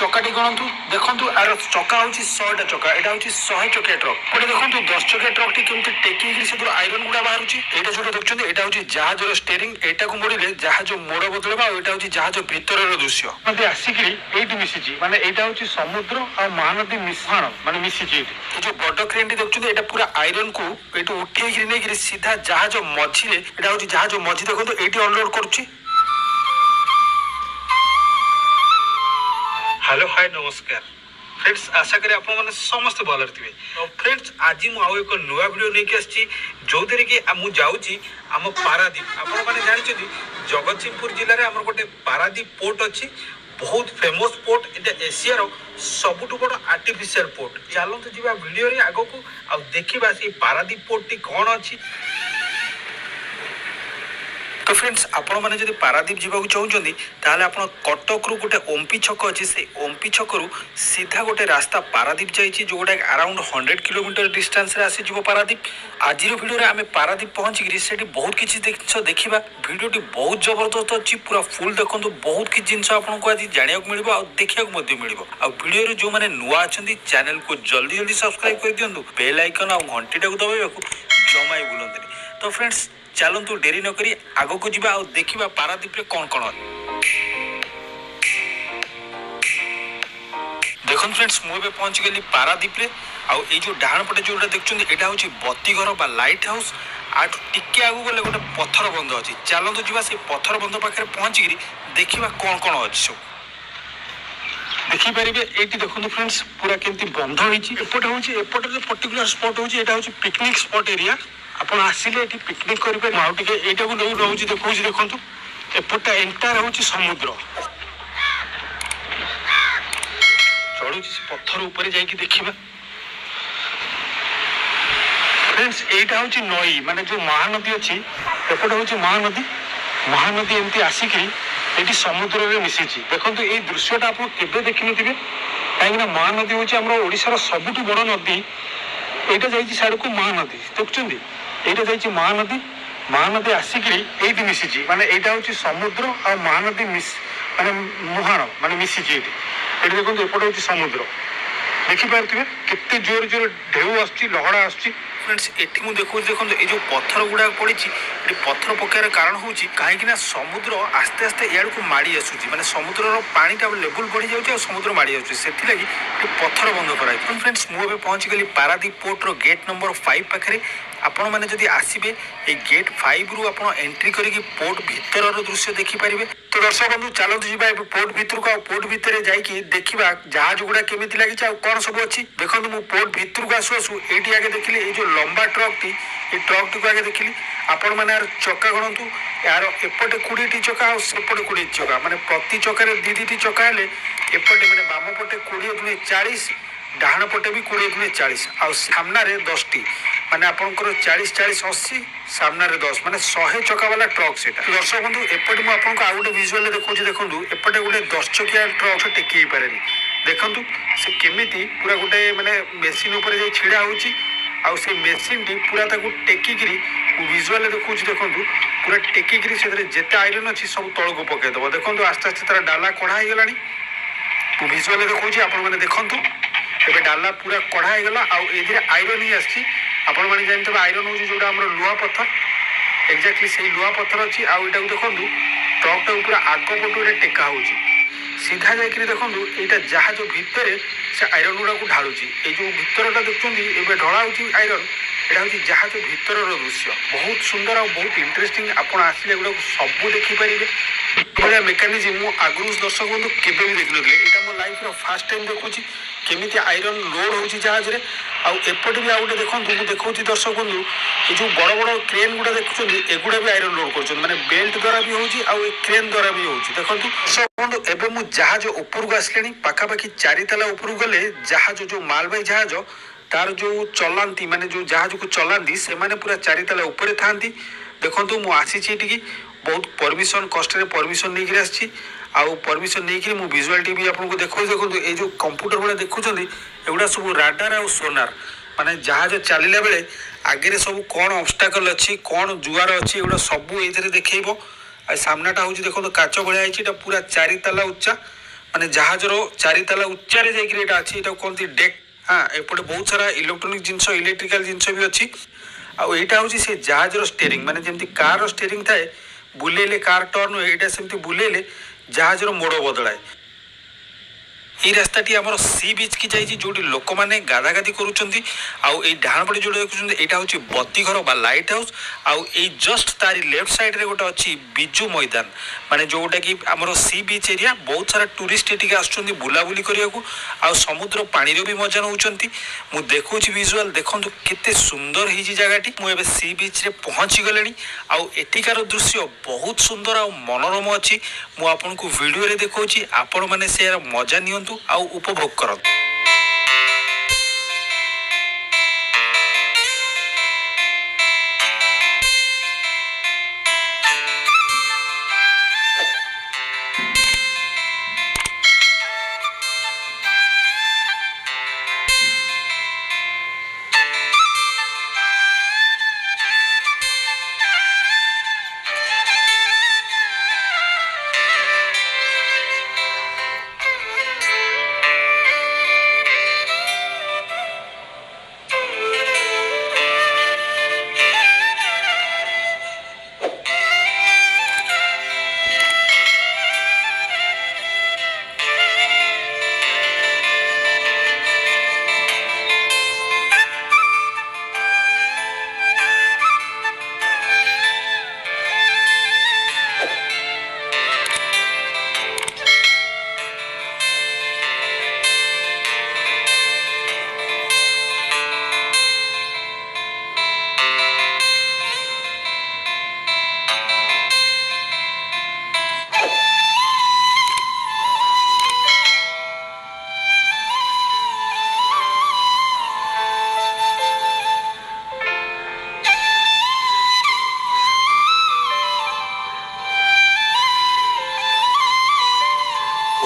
चकाटी गणतु देखु आर चका हूँ 100टा चका एटा हूँ 100 चकिया ट्रक गोटे देखो 10 चकिया ट्रक टी केमती टेकिक से आयरन गुड़ा बाहर एटा जो देखते यहाँ हूँ जहाज स्टेयरिंग एटा को मोड़े जहाज मोड़ बदलवा और हूँ जहाज भितर दृश्य आसिक मिसी माने यहाँ हूँ समुद्र और महानदी मिश्रण माने मिसी जो बड़ क्रेन टी देखते यहाँ पूरा आयरन को ये उठे नहीं सीधा जहाज मझी यहाँ हूँ जहाज मझी देखो ये अनलोड करुच्ची। हेलो हाय नमस्कार फ्रेंड्स आशा करी आप समस्त भल थे। तो फ्रेंड्स आज मुझे एक नुआ वीडियो लेके आसी जो कि मुझे जाऊँगी आम पारादीप आपण मैंने जानते जगतसिंहपुर जिले में आम गोटे पारादीप पोर्ट अच्छी बहुत फेमस पोर्ट ये एशियार सबुठ बड़ आर्टिफिशियल पोर्ट चलते जी वीडियो आग को देखा से पारादीप पोर्ट टी कौन अच्छी। तो फ्रेंड्स आपण मैंने जब पारादीप जावाक चाहते ताले आप कटक रु गोटे ओम्पी छक अच्छी से ओम्पी छक रु सीधा गोटे रास्ता पारादीप जाइए जो गोटे अराउंड 100 किलोमीटर डिस्टेंस रे आसीज पारादीप। आज वीडियो आम पारादीप पहुँचिक से बहुत किसी देखा भिडियोटी बहुत जबरदस्त अच्छी पूरा फुल देखो बहुत किसी जिन आपको आज जाना मिले और देखा मिले वीडियो जो मैंने नुआ अच्छा चैनल को जल्दी जल्दी सब्सक्राइब कर दिंतु बेल आइकन और घंटी टाक दबाइबा जमा ही बुलाते। तो फ्रेंड्स चलतु डेरी न करी आग को जीवा और देखा पारादीप कौन कौन देखो फ्रेंड्स मुझे पहुंच गली पारादीप रे आउ ये जो डाण पटे जो देखते यहाँ हूँ बत्तीघर बा लाइट हाउस आठ टिके आगू गले गोटे पत्थर बंध अच्छी चलतु जी से पत्थर बंध पाखे पहुँचिक देखा कौन कौन अच्छी सब देखिपारे ये देखो फ्रेंड्स पूरा केमती बंध होपटे हूँ एपटे जो पर्टिकुलर स्पॉट हूँ यहाँ हूँ पिकनिक स्पॉट एरिया आपड़ आसिले ये पिकनिक करेंगे आउ टे यहाँ को नहीं रोचे देखो देखो एपटा एंटायर हूँ समुद्र चढ़ू पत्थर उपर जाकि देखा फ्रेंड्स यहाँ हूँ नई माने जो महानदी अच्छी एपटे हूँ महानदी महानदी एमती आसिक ये समुद्र में मिसी देखो ये दृश्यटा आप देखी थे कहीं महानदी हूँ आम ओडार सबुठ बड़ नदी यहाँ जा साइड को महानदी देखुं यहाँ जा महानदी महानदी आसिक ये मिसी माने यहाँ हूँ समुद्र और महानदी माने मुहाण माने मिसी ये देखो एपटे हूँ समुद्र देखिपे केते जोर जोर ढेउ आसड़ा आस फ्रेंड्स एटी मुझे देखो देखो ये जो पत्थर गुड़ा पड़ी ये पत्थर पकार कारण हूँ कहीं समुद्र आस्ते आस्ते इड़ को माड़ी आसूँ माने समुद्र पानीटा लेवल बढ़ी जाऊँगी समुद्र माड़ी आसूँ से पत्थर बंद कराई। फ्रेंड्स मुझे पहुँची गली पारादीप पोर्टर गेट नंबर 5 पाखे आपण मैंने जदि आसबे ये गेट 5 रु आप एंट्री करके पोर्ट भितर दृश्य देखिपारे। तो दर्शक बंधु चलते जी पोर्ट भितर को पोर्ट भितर जाकि देखा जहाज गुड़ा केमी लगी कौन सब अच्छी देखो मुझे पोर्ट भितर को आसु आसु ये आगे देखिली ये जो लंबा ट्रक टी ये ट्रक टी को आगे देखिली आपण मैंने यार चक्का गणतु यार एपटे 20टी चक्का और सेपटे 20 चक्का माने प्रति चक्कर दी चक्का हेले एपटे माने बाम पटे 20 40 डाण पटे भी 20 40 आ सामने 10टी माने आपंकर 40-40-80 सामने 10 माने 100 चक्का वाला ट्रक से दर्शक बंधु एपटे मुझे आपको आउ गोटे विजुअल देखो देखो एपटे गोटे 10 चकिया ट्रक टेक पारे देखु से केमी पूरा गोटे माने मेसीन उपर जा छिड़ा हो मेसीन टी पूरा टेकिक विजुअल देखो देखो पूरा टेकिक जिते आयरन अच्छी सब तल को पकईदेव देखो आस्ते आस्ते तार डाला कढ़ा होगला विजुअल देखो आपने देखु ए डाला पूरा कढ़ा होगला आयरन ही आसी आपण मैंने जानते आयरन हूँ जो लुहा पत्थर एक्जाक्टली से लुहा पत्थर अच्छी आउ यहाँ देखो ट्रक टाक पूरा आग पटू टेका हो सीधा जाकि देखो यहाँ जहाज भितर से आयरन गुड़ा को ढालुची ये जो भितरटा देखते ढला आयरन यहाँ हूँ जहाज भितर दृश्य बहुत सुंदर और बहुत इंटरेस्टिंग आप आसिले गुड़ा सब देखिपारे मेकानिजम मु आगु दर्शक बंधु केवे भी देखी यहाँ मो लाइफ फास्ट टाइम देखुची केमी आयरन लोड हो जहाज में आउपटे भी आउटे देखो मुझे देखा दर्शक बंधु ये जो बड़ बड़ क्रेन गुड़ा देखुं एगुड़ा भी आयरन लोड कर माने बेल्ट द्वारा भी हो क्रेन द्वारा भी हो देखो दर्शक बंधु एवं मुझे जहाज उपरक आसले पाखापाखि 4 ताला उपरक गले जहाज जो मालबाही जहाज तार जो चलांती माने जो जहाज को चलांती से माने पूरा 4 ताला ऊपर था देखो मु आसी बहुत परमिशन कष्ट परमिशन नहीं आसी आउ परमिशन नहीं मु विजुअल टीवी आपको देखो देखो ये जो कंप्यूटर गुड़ा देखुं एगुड़ा सब राडार आ सोनार माने जहाज चलला बेले आगे सब कौन ऑब्स्टाकल अच्छी कौन जुआर अच्छी एगुड़ा सब ये देखेब सामनाटा हूँ देखो काच भलिया पूरा 4 ताला उच्चा ମାନେ ଜାହାଜର ଚାରିତାଲା ଉଚ୍ଚାରେ ଯାଇକିରି ଏଇଟା ଅଛି, ଏଇଟା କୁହନ୍ତି ଡେକ୍। ହଁ, ଏପଟେ ବହୁତ ସାରା ଇଲେକ୍ଟ୍ରୋନିକ ଜିନିଷ, ଇଲେକ୍ଟ୍ରିକାଲ ଜିନିଷ ବି ଅଛି। ଆଉ ଏଇଟା ହେଉଛି ସେ ଜାହାଜର ଷ୍ଟେରିଂ, ମାନେ ଯେମିତି କାରର ଷ୍ଟେରିଂ ଥାଏ, ବୁଲେଇଲେ କାର ଟର୍ନ ହୁଏ, ଏଇଟା ସେମିତି ବୁଲେଇଲେ ଜାହାଜର ମୋଡ଼ ବଦଳାଏ। এই রাস্তাটি আমার সি বিচ কি যাই, যেটি লোক মানে গাধাগাধি করছেন। এই ডাহাণ পটে যেটা দেখুছেন এটা হচ্ছে বতিঘর বা লাইট হাউস। এই জস্ট তারি লেফট সাইড্রে গোটে অছি বিজু ময়দান, মানে যেটা কি আমার সি বিচ এরিয়া। বহুত সারা টুরিস্ট এটিকে আসছেন বুলাবুলি করা, সমুদ্র পানির বি মজা নেউছেন। মু দেখুছি ভিজুয়াল, দেখুন কেতে সুন্দর হয়েছে জায়গাটি। মু এবে সি বিচরে পৌঁছি গলি। এটিকার দৃশ্য বহুত সুন্দর আর মনোরম অছি। মু আপনার ভিডিওরে দেখছি, আপন মানে সে মজা নিয়ন্তু ଆଉ ଉପଭୋଗ କରନ୍ତୁ।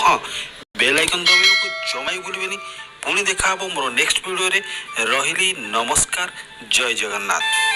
हाँ, बेल आइकन दबाइବାକୁ जमा ही भूलिबेनी। पुणी देखा हबो मोर नेक्स्ट वीडियो रे। रहिली, नमस्कार, जय जगन्नाथ।